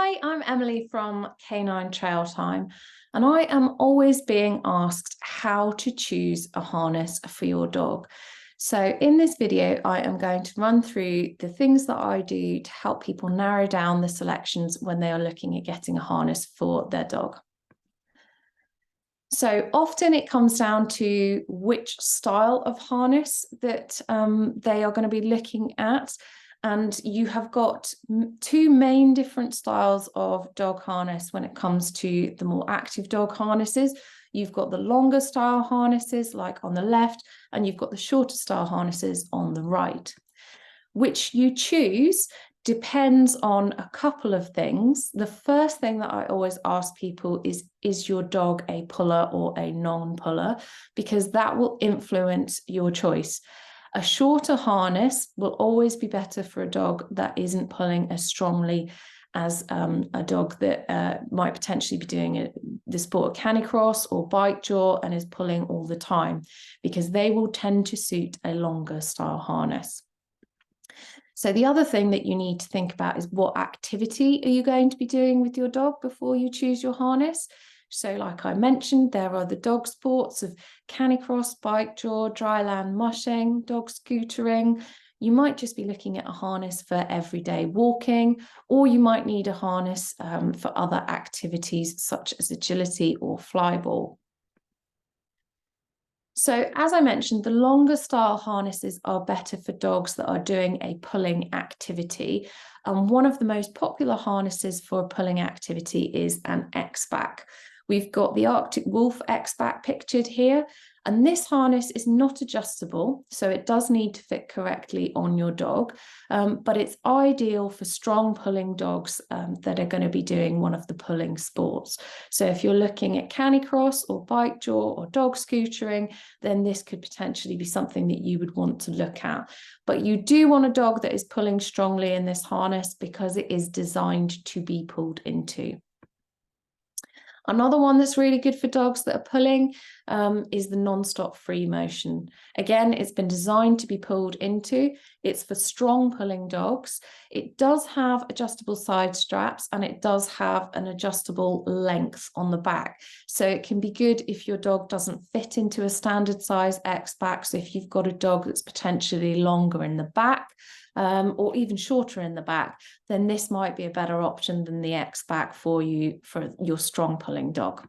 Hi, I'm Emily from Canine Trail Time, and I am always being asked how to choose a harness for your dog. So in this video, I am going to run through the things that I do to help people narrow down the selections when they are looking at getting a harness for their dog. So often it comes down to which style of harness that they are going to be looking at. And you have got two main different styles of dog harness when it comes to the more active dog harnesses. You've got the longer style harnesses like on the left, and you've got the shorter style harnesses on the right. Which you choose depends on a couple of things. The first thing that I always ask people is your dog a puller or a non-puller? Because that will influence your choice. A shorter harness will always be better for a dog that isn't pulling as strongly as a dog that might potentially be doing the sport of canicross or bike jaw and is pulling all the time, because they will tend to suit a longer style harness. So the other thing that you need to think about is what activity are you going to be doing with your dog before you choose your harness. So like I mentioned, there are the dog sports of canicross, bike jaw, dryland mushing, dog scootering. You might just be looking at a harness for everyday walking, or you might need a harness for other activities such as agility or flyball. So as I mentioned, the longer style harnesses are better for dogs that are doing a pulling activity. And one of the most popular harnesses for a pulling activity is an X-Back. We've got the Arctic Wolf X-Back pictured here, and this harness is not adjustable, so it does need to fit correctly on your dog, but it's ideal for strong pulling dogs that are going to be doing one of the pulling sports. So if you're looking at canicross or bike jaw or dog scootering, then this could potentially be something that you would want to look at. But you do want a dog that is pulling strongly in this harness because it is designed to be pulled into. Another one that's really good for dogs that are pulling is the non-stop free motion. Again, it's been designed to be pulled into. It's for strong pulling dogs. It does have adjustable side straps, and it does have an adjustable length on the back. So it can be good if your dog doesn't fit into a standard size X-Back. So if you've got a dog that's potentially longer in the back, or even shorter in the back, then this might be a better option than the X-Back for you for your strong pulling dog.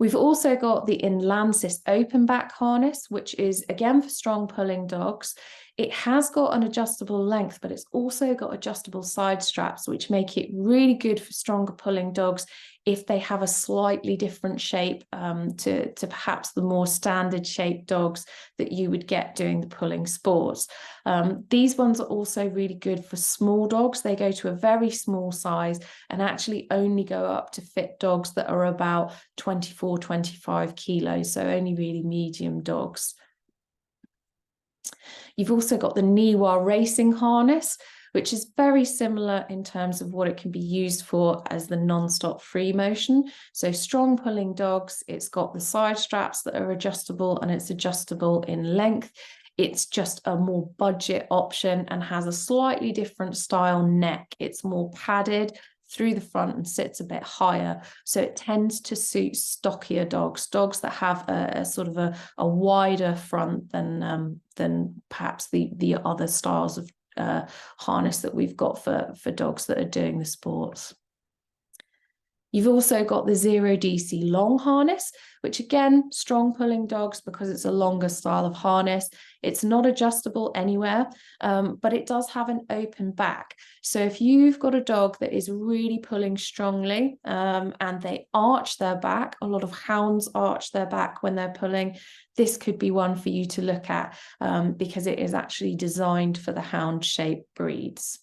We've also got the Inlansys open back harness, which is again for strong pulling dogs. It has got an adjustable length, but it's also got adjustable side straps, which make it really good for stronger pulling dogs if they have a slightly different shape to perhaps the more standard shaped dogs that you would get doing the pulling sports. These ones are also really good for small dogs. They go to a very small size and actually only go up to fit dogs that are about 24, 25 kilos, so only really medium dogs. You've also got the Niwa racing harness, which is very similar in terms of what it can be used for as the non-stop free motion. So strong pulling dogs, it's got the side straps that are adjustable, and it's adjustable in length. It's just a more budget option and has a slightly different style neck. It's more padded through the front and sits a bit higher, so it tends to suit stockier dogs that have a sort of a wider front than perhaps the other styles of harness that we've got for dogs that are doing the sports. You've also got the Zero DC long harness, which again, strong pulling dogs because it's a longer style of harness. It's not adjustable anywhere, but it does have an open back. So if you've got a dog that is really pulling strongly and they arch their back, a lot of hounds arch their back when they're pulling, this could be one for you to look at because it is actually designed for the hound-shaped breeds.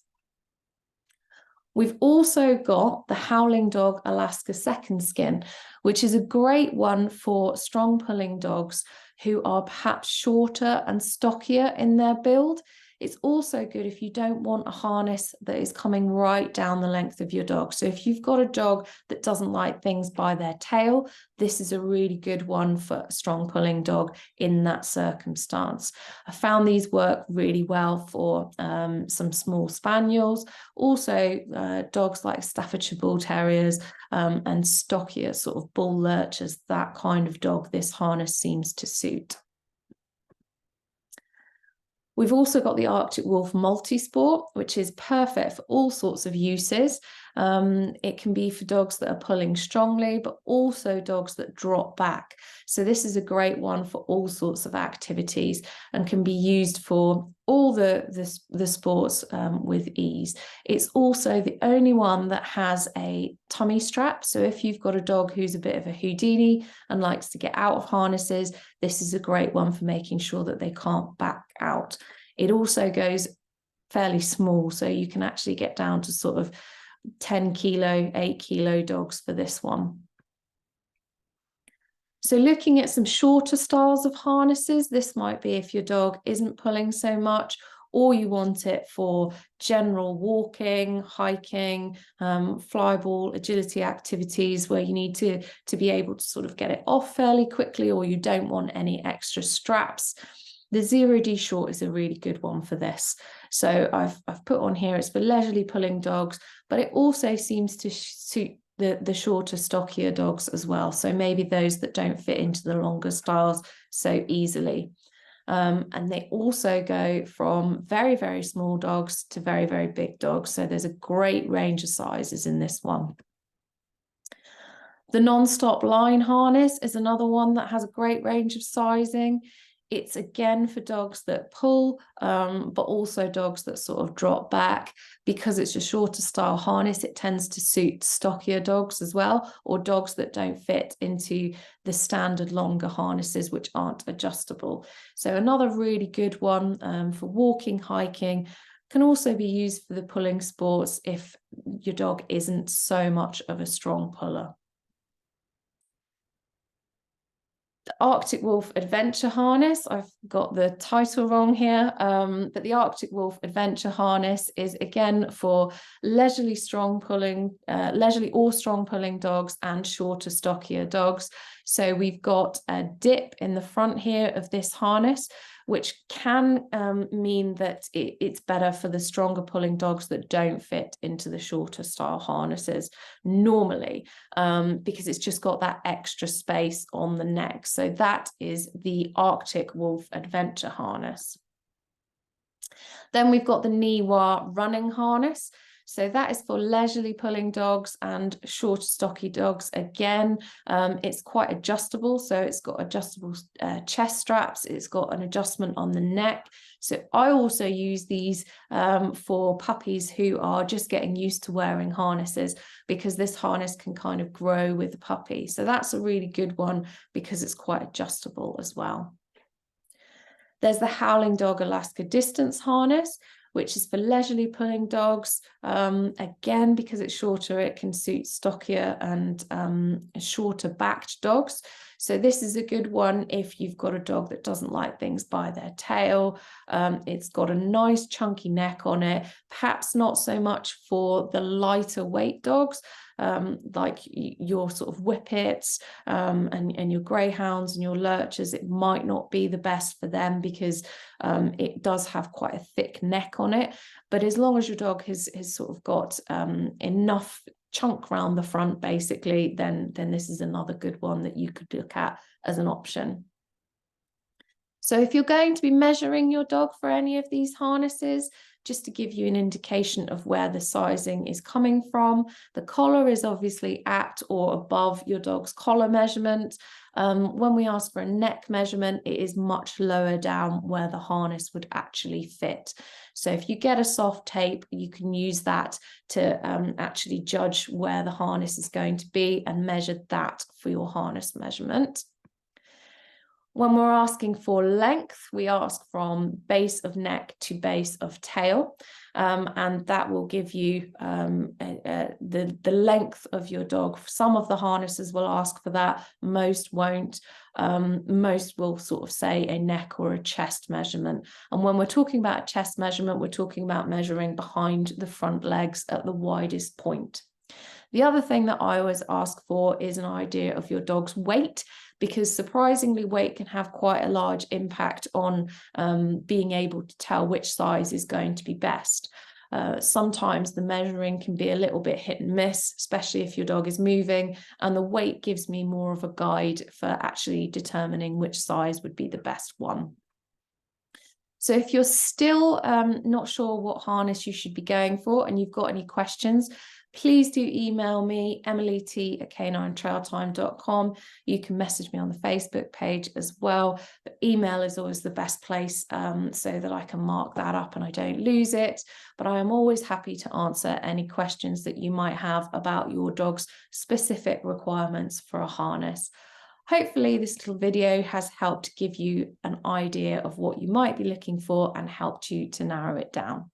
We've also got the Howling Dog Alaska Second Skin, which is a great one for strong pulling dogs who are perhaps shorter and stockier in their build. It's also good if you don't want a harness that is coming right down the length of your dog. So if you've got a dog that doesn't like things by their tail, this is a really good one for a strong pulling dog in that circumstance. I found these work really well for some small spaniels, also dogs like Staffordshire Bull Terriers and stockier sort of bull lurchers, that kind of dog this harness seems to suit. We've also got the Arctic Wolf Multisport, which is perfect for all sorts of uses. It can be for dogs that are pulling strongly, but also dogs that drop back. So this is a great one for all sorts of activities and can be used for all the sports with ease. It's also the only one that has a tummy strap. So if you've got a dog who's a bit of a Houdini and likes to get out of harnesses, this is a great one for making sure that they can't back out. It also goes fairly small, so you can actually get down to sort of 10 kilo, 8 kilo dogs for this one. So looking at some shorter styles of harnesses, this might be if your dog isn't pulling so much, or you want it for general walking, hiking, flyball, agility activities where you need to be able to sort of get it off fairly quickly, or you don't want any extra straps. The 0D short is a really good one for this. So I've put on here, it's for leisurely pulling dogs, but it also seems to suit the shorter, stockier dogs as well. So maybe those that don't fit into the longer styles so easily. And they also go from very, very small dogs to very, very big dogs. So there's a great range of sizes in this one. The non-stop line harness is another one that has a great range of sizing. It's again for dogs that pull, but also dogs that sort of drop back. Because it's a shorter style harness, it tends to suit stockier dogs as well, or dogs that don't fit into the standard longer harnesses, which aren't adjustable. So another really good one for walking, hiking, can also be used for the pulling sports if your dog isn't so much of a strong puller. The Arctic Wolf Adventure Harness, I've got the title wrong here, but the Arctic Wolf Adventure Harness is again for leisurely or strong pulling dogs and shorter, stockier dogs. So we've got a dip in the front here of this harness, which can mean that it's better for the stronger pulling dogs that don't fit into the shorter style harnesses normally, because it's just got that extra space on the neck. So that is the Arctic Wolf Adventure Harness. Then we've got the Niwa running harness. So that is for leisurely pulling dogs and short, stocky dogs. Again, it's quite adjustable. So it's got adjustable chest straps. It's got an adjustment on the neck. So I also use these for puppies who are just getting used to wearing harnesses, because this harness can kind of grow with the puppy. So that's a really good one because it's quite adjustable as well. There's the Howling Dog Alaska Distance Harness, which is for leisurely pulling dogs. Again, because it's shorter, it can suit stockier and shorter backed dogs. So this is a good one if you've got a dog that doesn't like things by their tail. It's got a nice chunky neck on it, perhaps not so much for the lighter weight dogs, like your sort of whippets and your greyhounds and your lurchers. It might not be the best for them because it does have quite a thick neck on it. But as long as your dog has sort of got enough chunk round the front, basically, then this is another good one that you could look at as an option. So if you're going to be measuring your dog for any of these harnesses, just to give you an indication of where the sizing is coming from, the collar is obviously at or above your dog's collar measurement. When we ask for a neck measurement, it is much lower down where the harness would actually fit. So if you get a soft tape, you can use that to actually judge where the harness is going to be and measure that for your harness measurement. When we're asking for length, we ask from base of neck to base of tail, and that will give you the length of your dog. Some of the harnesses will ask for that, most won't. Most will sort of say a neck or a chest measurement. And when we're talking about a chest measurement, we're talking about measuring behind the front legs at the widest point. The other thing that I always ask for is an idea of your dog's weight, because surprisingly, weight can have quite a large impact on being able to tell which size is going to be best. Sometimes the measuring can be a little bit hit and miss, especially if your dog is moving, and the weight gives me more of a guide for actually determining which size would be the best one. So if you're still not sure what harness you should be going for and you've got any questions, please do email me, emilyt@caninetrailtime.com. You can message me on the Facebook page as well. But email is always the best place so that I can mark that up and I don't lose it. But I am always happy to answer any questions that you might have about your dog's specific requirements for a harness. Hopefully this little video has helped give you an idea of what you might be looking for and helped you to narrow it down.